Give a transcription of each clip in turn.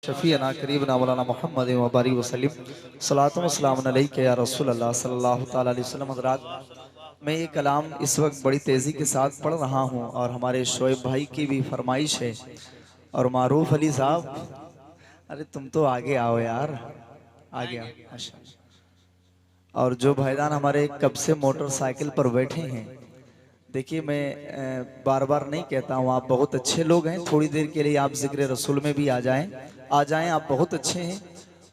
शफ़ीअना करीबना मौलाना मोहम्मद वबारिक वसल्लम सलातुम वस्सलाम अलैका या रसूल अल्लाह सल्लल्लाहु ताला अलैहि वसल्लम। हज़रात, मैं ये कलाम इस वक्त बड़ी तेज़ी के साथ पढ़ रहा हूँ और हमारे शोएब भाई की भी फरमाइश है। और मारूफ अली साहब, अरे तुम तो आगे आओ यार, आगे आओ माशाअल्लाह। और जो भाईजान हमारे कब से मोटरसाइकिल पर बैठे हैं, देखिए मैं बार बार नहीं कहता हूँ, आप बहुत अच्छे लोग हैं। थोड़ी देर के लिए आप जिक्र रसूल में भी आ जाएं, आप बहुत अच्छे हैं।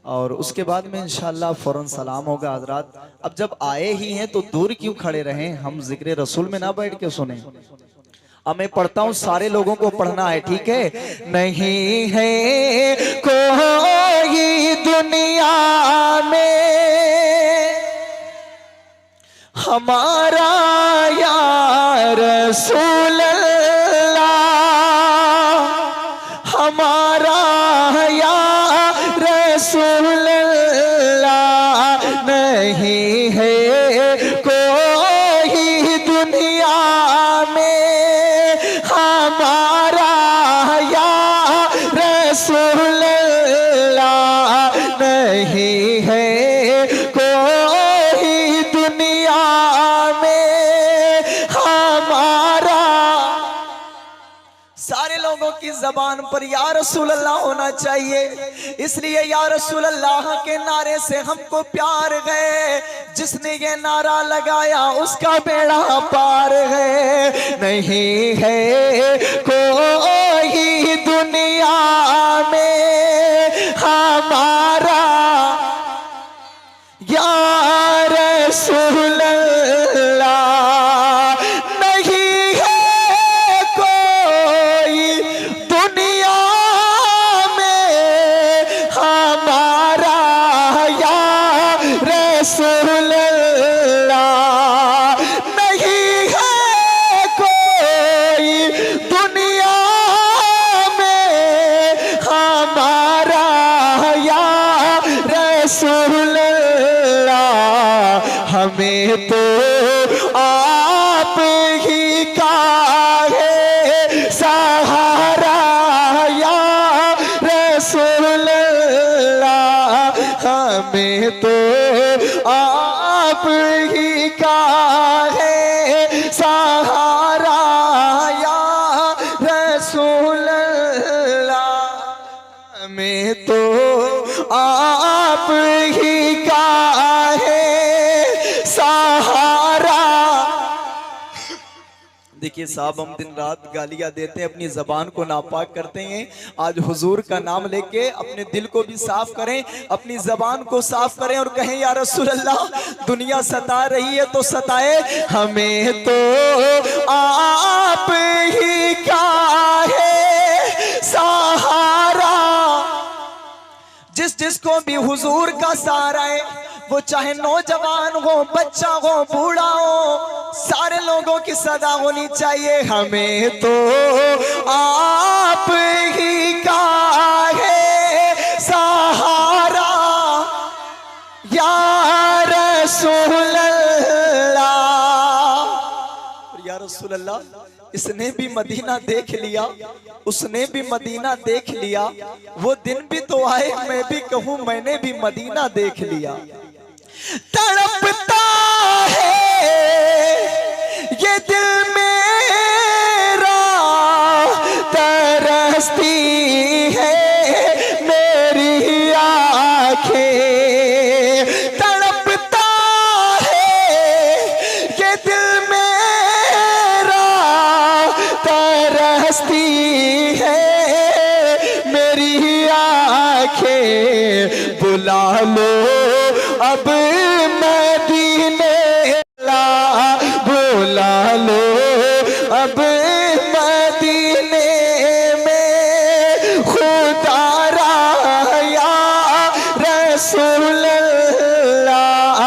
और उसके बाद में इंशाअल्लाह फौरन सलाम होगा। हजरात, अब जब आए ही हैं तो दूर क्यों खड़े रहें, हम जिक्र रसूल में ना बैठ के सुने। अब मैं पढ़ता हूँ, सारे लोगों को पढ़ना है, ठीक है। नहीं है कोई दुनिया में हमारा या रसूल अल्लाह, हमारा या रसूल अल्लाह। नहीं है कोई दुनिया में हमारा या रसूल अल्लाह। नहीं है की ज़बान पर या रसूल अल्लाह होना चाहिए। इसलिए या रसूल अल्लाह के नारे से हमको प्यार है। जिसने ये नारा लगाया उसका बेड़ा पार है। नहीं है कोई दुनिया में हमारा या रसूल अल्लाह। हमें तो आप ही का है सहारा या रसूल अल्लाह। हमें तो आप ही का है सहारा या रसूल अल्लाह। हमें तो आप ही का देखिए साहब, हम दिन रात गालियां देते हैं, अपनी जबान को नापाक करते हैं। आज हुजूर का नाम लेके अपने दिल को भी साफ करें, अपनी जबान को साफ करें और कहें या रसूल अल्लाह, दुनिया सता रही है तो सताए, हमें तो आप ही का है सहारा। जिसको भी हुजूर का सहारा है, वो चाहे नौजवान हो, बच्चा हो, बूढ़ा हो, सारे लोगों की सदा होनी चाहिए। हमें तो आप ही का है सहारा या रसूल अल्लाह। या रसूल अल्लाह, इसने भी मदीना देख लिया, उसने भी मदीना देख लिया। वो दिन भी तो आए, मैं भी कहूँ मैंने भी मदीना देख लिया। तड़पता है ये दिल मेरा, तरसती है मेरी आँखें। तड़पता है ये दिल मेरा, तरसती है मेरी आँखें। बुला लो अब मदीने ला, बुला लो अब मदीने में खुदा रा या रसूल अल्लाह।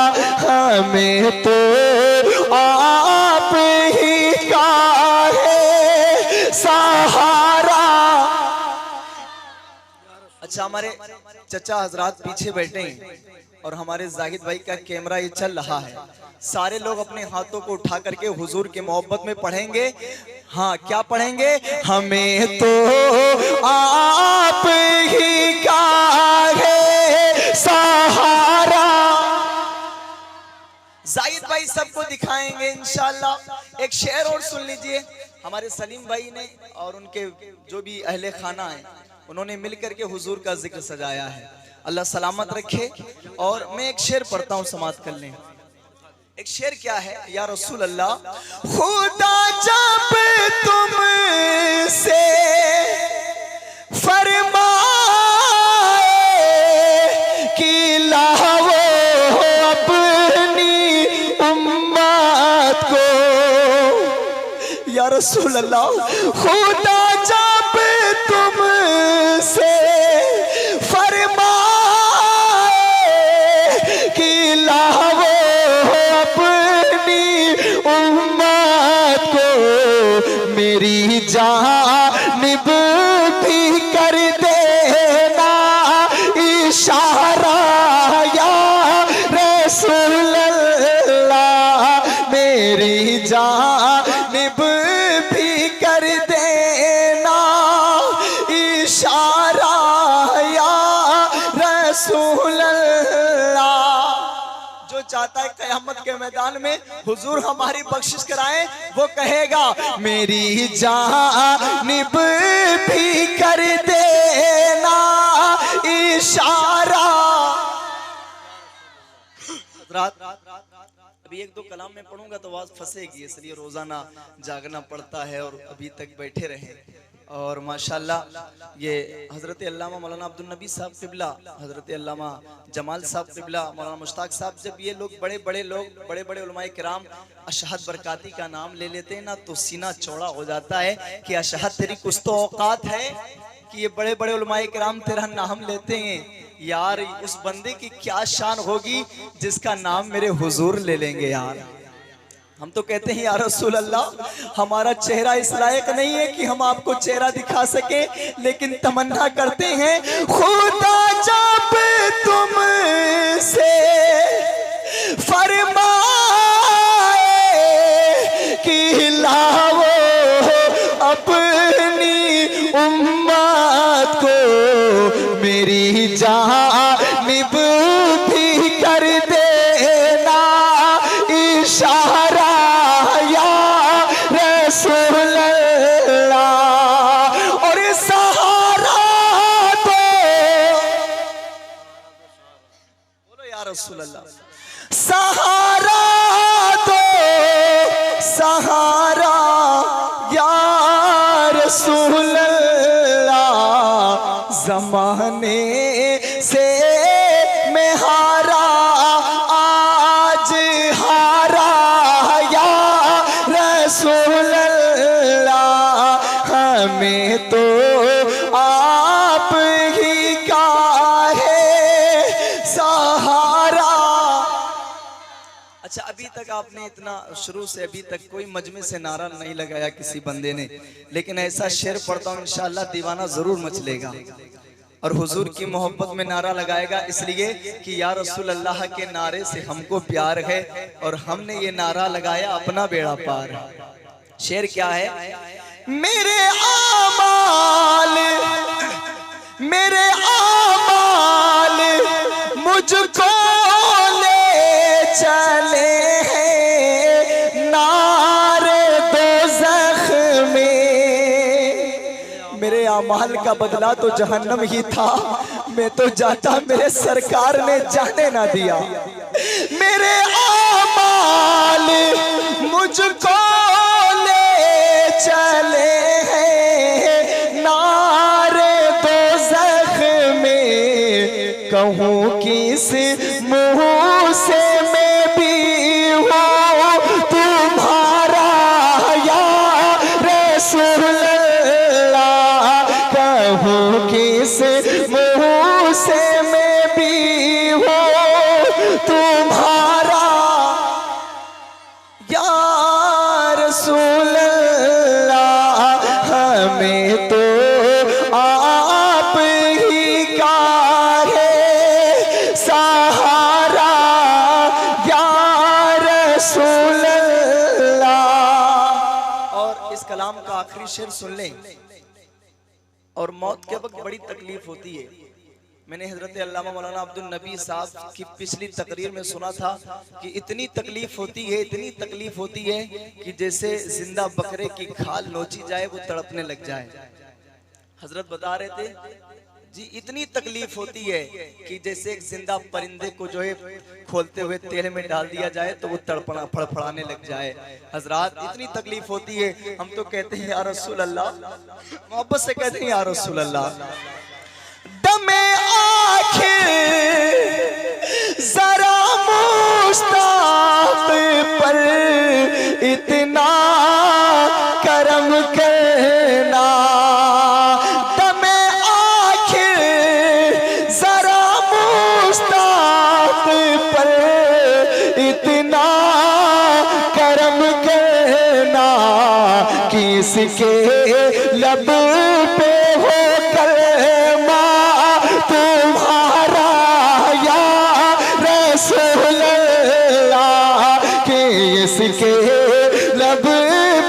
हमें तो आप ही का है सहारा। अच्छा, हमारे चचा हजरात पीछे बैठे हैं और हमारे जाहिद भाई का कैमरा ये चल रहा है। सारे लोग अपने हाथों को उठा करके हुजूर के मोहब्बत में पढ़ेंगे। हाँ, क्या पढ़ेंगे? हमें तो आप ही का उठाएंगे इंशाअल्लाह। एक शेर और सुन लीजिए, हमारे सलीम भाई ने और उनके जो भी अहले खाना है उन्होंने मिलकर के हुजूर का जिक्र सजाया है, अल्लाह सलामत रखे। और मैं एक शेर पढ़ता हूँ, समाप्त कर लें। एक शेर क्या है, या रसूल अल्लाह, खुदा जब तुमसे फरमाए कि लाओ अपनी उम्मत को, या रसूल अल्लाह, खुदा जब तुमसे फरमाए कि लाओ उम्मत को मेरी जानिब भी कर देना इशारा, या रसूल अल्लाह, मेरी जानिब भी कर देना इशारा, या रसूल अल्लाह। जो चाहता है क़यामत के मैदान में हुजूर हमारी बख्शिश कराएं, वो कहेगा मेरी जानिब भी कर देना इशारा। अभी एक दो कलाम में पढ़ूंगा तो आवाज फंसेगी, इसलिए रोजाना जागना पड़ता है और अभी तक बैठे रहे। और माशाल्लाह ये हज़रत अल्लामा मौलाना अब्दुल नबी साहब क़िबला, हज़रत अल्लामा जमाल साहब क़िबला, मौलाना मुश्ताक साहब, जब ये लोग बड़े बड़े लोग, बड़े बड़े उलमाए किराम अशहद बरकाती का नाम ले लेते हैं ना, तो सीना चौड़ा हो जाता है कि अशहद तेरी कुछ तो औकात है कि ये बड़े बड़े उलमाए किराम तेरा नाम लेते हैं। यार उस बंदे की क्या शान होगी जिसका नाम मेरे हुजूर ले लेंगे। यार हम तो कहते हैं या रसूल अल्लाह, हमारा चेहरा इस लायक नहीं है कि हम आपको चेहरा दिखा सके, लेकिन तमन्ना करते हैं खुदा जब तुमसे फरमाए कि लाओ अपनी उम्मत को मेरी जानिब भी कर देना इशारा, या रसूल अल्लाह। और सहारा दो, बोलो या रसूल अल्लाह, सहारा दो, सहारा या रसूल अल्लाह, ज़माने से मैं हारा आज हारा, या रसूल अल्लाह, हमें तो आप ही का है सहारा। अच्छा, अभी तक आपने इतना शुरू से अभी तक कोई मजमे से नारा नहीं लगाया किसी बंदे ने, लेकिन ऐसा शेर पढ़ता हूँ इंशाअल्लाह दीवाना जरूर मचलेगा और हुजूर की मोहब्बत में नारा लगाएगा, इसलिए कि या रसूल अल्लाह के नारे से हमको प्यार है और हमने ये नारा लगाया अपना बेड़ा पार। शेर क्या है, मेरे आमाल मुझको ले चले हैं नारे दोज़ख में। मेरे आमाल का बदला तो जहन्नम ही था, मैं तो जाता मेरे सरकार ने जाने ना दिया। मेरे आमाल मुझको ले चले हैं नारे दोज़ख में, कहूँ किस मुँह से मैं भी हूँ तुम्हारा, या रसूल अल्लाह, कहूँ किस मुँह से मैं भी हूँ तुम्हारा, या रसूल अल्लाह, हमें तो आप ही का है सहारा, या रसूल अल्लाह। और इस कलाम का आखिरी शेर सुन लें। और मौत के वक्त बड़ी तकलीफ होती है। मैंने हजरत अल्लामा मौलाना अब्दुल नबी साहब की पिछली तकरीर में सुना था कि इतनी तकलीफ होती है, इतनी तकलीफ होती है कि जैसे जिंदा बकरे की खाल नोची जाए वो तड़पने लग जाए। हजरत बता रहे थे जी इतनी तकलीफ होती है कि जैसे एक जिंदा परिंदे को जो है खोलते हुए तेल में डाल दिया जाए तो वो तड़पना फड़फड़ाने लग जाए। हजरात इतनी तकलीफ होती है, हम तो कहते हैं या रसूल अल्लाह, मोहब्बत से कहते हैं या रसूल अल्लाह, दमे आखिर जरा मुश्ताक पर इतना करम करना, दमे आखिर जरा मुश्ताक पर इतना करम करना, किसके लब पे हो कलमा तुम्हारा या रसूल अल्लाह, किसके लब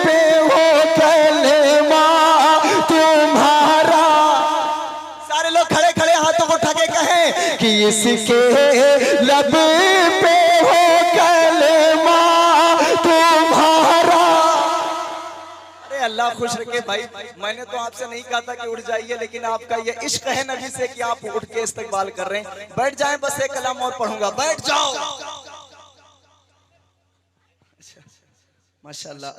पे हो कलमा तुम्हारा। सारे लोग खड़े खड़े हाथों को उठा के कहें कि इसके लब पे हो कलमा तुम्हारा। अरे अल्लाह खुश रखे भाई, मैंने तो आपसे नहीं कहा था कि उठ जाइए, लेकिन आपका ये इश्क है नबी से कि आप उठ के इस्तकबाल कर रहे हैं। बैठ जाएं, बस एक कलाम और पढ़ूंगा, बैठ जाओ। माशाल्लाह।